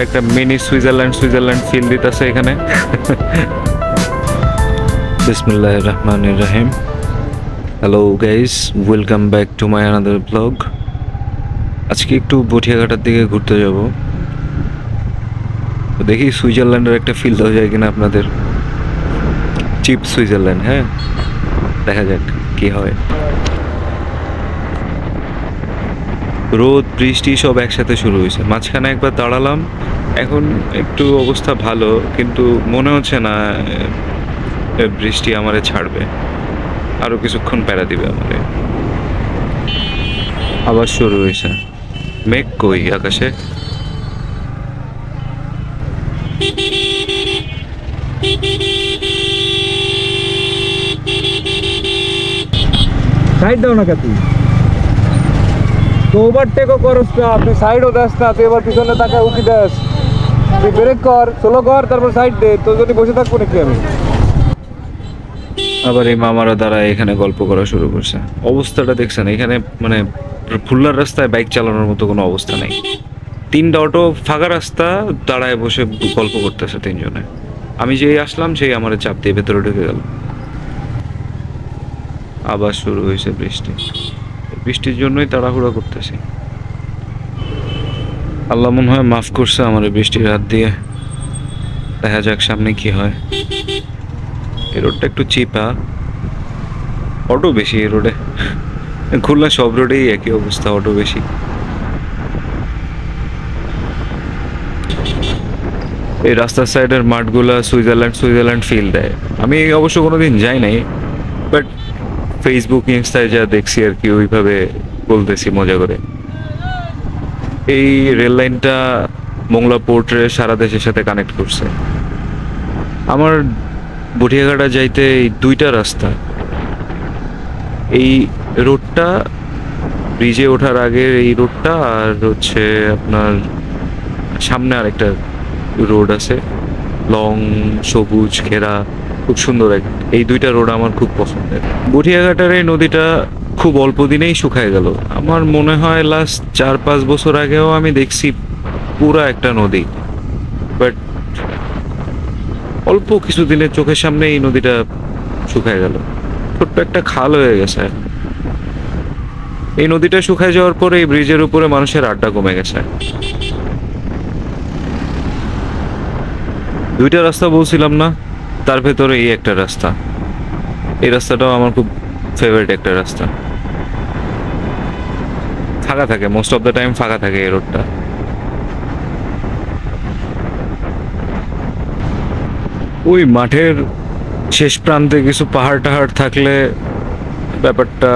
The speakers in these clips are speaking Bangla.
একটা মিনি সুইজারল্যান্ড ফিল দিতেছে এখানে। বিসমিল্লাহির রহমানির রহিম। Hello guys, welcome back to my another blog. আজকে একটু বটিয়াঘাটার দিকে ঘুরতে যাব, তো দেখি সুইজারল্যান্ডের একটা ফিল দেওয়া যায় কিনা আপনাদের। চিপ সুইজারল্যান্ড, হ্যাঁ, দেখা যাক কি হয়। রোদ বৃষ্টি সব একসাথে শুরু হয়েছে, মাঝখানে একবার দাঁড়ালাম, এখন একটু অবস্থা ভালো, কিন্তু মনে হচ্ছে না বৃষ্টি আমারে ছাড়বে, আরো কিছুক্ষণ প্যারা দিবে আমারে। আবার শুরু হয়েছে, মেঘ কই আকাশে। সাইড দাও না কে তুই, তো ওভারটেকও করস না, তুই সাইডও দেস না, তুই এবার পিছনে তাকায় উঠি দেস, তুই ব্রেক কর, স্লো কর, তারপর সাইড দে। তো যদি বসে থাকবো নাকি আমি? আবার এই মামারা দ্বারা এখানে গল্প করা শুরু করছে। অবস্থাটা দেখছেন এখানে, মানে খুলনার রাস্তায় বাইক চালানোর মতো কোনো অবস্থা নেই। তিনটা অটো, ফাঁকা রাস্তা, দাঁড়ায় বসে গল্প করতেছে তিনজনে। আমি যেই আসলাম সেই আমার চাপ দিয়ে ভেতরে ঢুকে গেল। আবার শুরু হয়েছে বৃষ্টি, বৃষ্টির জন্যই তাড়াহুড়া করতেছি। আল্লাহ মনে হয় মাফ করছে আমার বৃষ্টির হাত দিয়ে। দেখা যাক সামনে কি হয়। এই রোডটা একটু চিপা, অটো বেশি এই রোডে। খুলনা সব রোডেই একই অবস্থা, অটো বেশি। এই রাস্তার সাইডের মাঠগুলা সুইজারল্যান্ড ফিল দেয়। আমি অবশ্য কোনোদিন যাই নাই, বাট ফেসবুক ইনস্টায় যা দেখছি আর কি, ওইভাবে বলতেছি মজা করে। এই রেল লাইনটা মোংলা পোর্টে সারা দেশের সাথে কানেক্ট করছে। আমার বটিয়াঘাটা যাইতে এই দুইটা রাস্তা, এই রোডটা ব্রিজে ওঠার আগের এই রোডটা, আর হচ্ছে আপনার সামনে আরেকটা রোড আছে, লং, সবুজ ঘেরা, খুব সুন্দর। এই দুইটা রোড আমার খুব পছন্দের। বটিয়াঘাটার এই নদীটা খুব অল্প দিনেই শুকায় গেল। আমার মনে হয় লাস্ট 4-5 বছর আগেও আমি দেখছি পুরা একটা নদী, বাট অল্প কিছু দিনের চোখের সামনে এই নদীটা শুকায় গেল। ছোট্ট একটা খাল হয়ে গেছে। এই নদীটা শুকায় যাওয়ার পরে এই ব্রিজের উপরে মানুষের আড্ডা কমে গেছে। দুইটা রাস্তা বলছিলাম না, তার ভেতরে এই একটা রাস্তা। এই রাস্তাটাও আমার খুব ফেভারিট একটা রাস্তা। ফাঁকা থাকে, মোস্ট অফ দ্য টাইম ফাঁকা থাকে এই রোডটা। ওই মাঠের শেষ প্রান্তে কিছু পাহাড় টাহাড় থাকলে ব্যাপারটা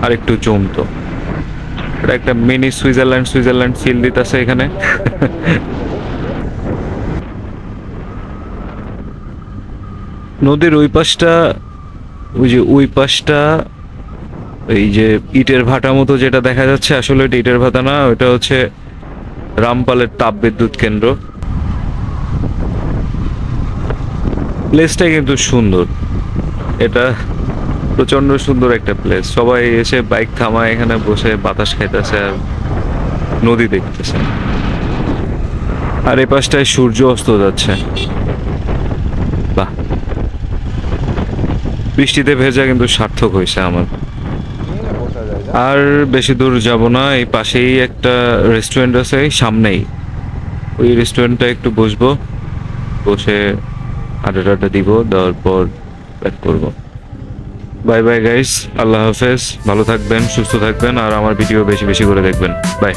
আরেকটু জমতো। এটা একটা মিনি সুইজারল্যান্ড ফিল দিতেছে এখানে। নদীর ওই পাশটা, ওই পাশটা এই যে ইটের ভাটা মতো যেটা দেখা যাচ্ছে, আসলে এটা ইটের ভাটা না, ওটা হচ্ছে রামপালের তাপ বিদ্যুৎ কেন্দ্র। প্লেসটা কিন্তু সুন্দর, এটা প্রচন্ড সুন্দর একটা প্লেস। সবাই এসে বাইক থামায়, এখানে বসে বাতাস খাইতেছে আর নদী দেখতেছে। আর এই পাশটায় সূর্য অস্ত যাচ্ছে। বাহ, বৃষ্টিতে ভেজা কিন্তু সার্থক হয়েছে আমার। আর বেশি দূর যাব না, এই পাশেই একটা রেস্টুরেন্ট আছে, এই সামনেই। ওই রেস্টুরেন্টটা একটু বসবো, বসে আড্ডা দিব, দেওয়ার পর ব্যাক করবো। বাই বাই গাইস, আল্লাহ হাফেজ, ভালো থাকবেন, সুস্থ থাকবেন, আর আমার ভিডিও বেশি বেশি করে দেখবেন। বাই।